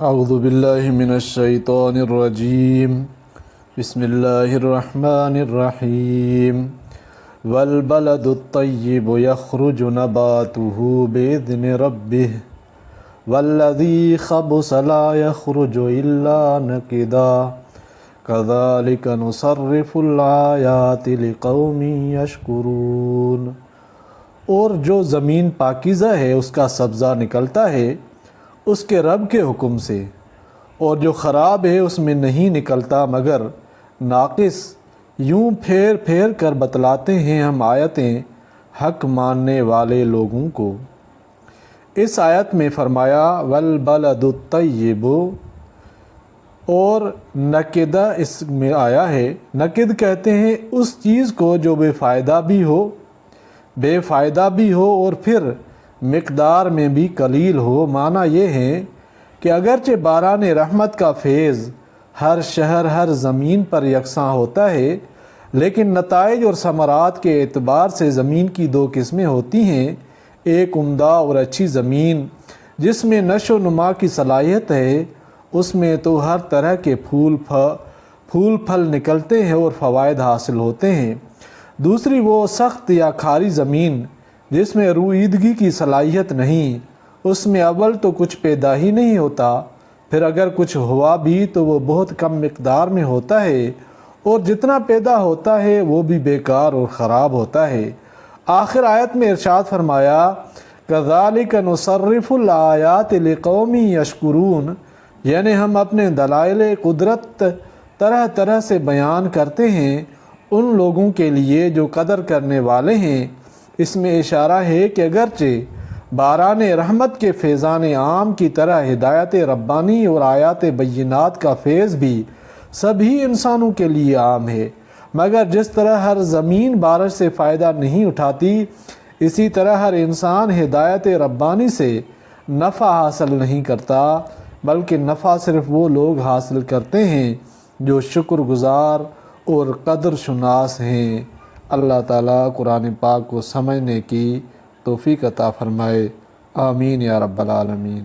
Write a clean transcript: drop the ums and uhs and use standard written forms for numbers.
اعوذ باللہ من الشیطان الرجیم بسم اللہ الرحمن الرحیم والبلد الطیب یخرج نباته بإذن ربه والذی خبث لا یخرج الا نکدا کذالک نصرف الآیات لقوم یشکرون۔ اور جو زمین پاکیزہ ہے اس کا سبزہ نکلتا ہے اس کے رب کے حکم سے، اور جو خراب ہے اس میں نہیں نکلتا مگر ناقص۔ یوں پھیر پھیر کر بتلاتے ہیں ہم آیتیں حق ماننے والے لوگوں کو۔ اس آیت میں فرمایا والبلد الطیب، اور نکدہ اس میں آیا ہے۔ نکد کہتے ہیں اس چیز کو جو بے فائدہ بھی ہو اور پھر مقدار میں بھی قلیل ہو۔ معنی یہ ہے کہ اگرچہ باران رحمت کا فیض ہر شہر ہر زمین پر یکساں ہوتا ہے، لیکن نتائج اور ثمرات کے اعتبار سے زمین کی دو قسمیں ہوتی ہیں۔ ایک عمدہ اور اچھی زمین جس میں نشو و نما کی صلاحیت ہے، اس میں تو ہر طرح کے پھول پھل نکلتے ہیں اور فوائد حاصل ہوتے ہیں۔ دوسری وہ سخت یا کھاری زمین جس میں روئیدگی کی صلاحیت نہیں، اس میں اول تو کچھ پیدا ہی نہیں ہوتا، پھر اگر کچھ ہوا بھی تو وہ بہت کم مقدار میں ہوتا ہے، اور جتنا پیدا ہوتا ہے وہ بھی بیکار اور خراب ہوتا ہے۔ آخر آیت میں ارشاد فرمایا کذالک نصرف الآیات لقوم یشکرون، یعنی ہم اپنے دلائل قدرت طرح طرح سے بیان کرتے ہیں ان لوگوں کے لیے جو قدر کرنے والے ہیں۔ اس میں اشارہ ہے کہ اگرچہ باران رحمت کے فیضان عام کی طرح ہدایت ربانی اور آیات بینات کا فیض بھی سبھی انسانوں کے لیے عام ہے، مگر جس طرح ہر زمین بارش سے فائدہ نہیں اٹھاتی، اسی طرح ہر انسان ہدایت ربانی سے نفع حاصل نہیں کرتا، بلکہ نفع صرف وہ لوگ حاصل کرتے ہیں جو شکر گزار اور قدر شناس ہیں۔ اللہ تعالیٰ قرآن پاک کو سمجھنے کی توفیق عطا فرمائے، آمین یا رب العالمین۔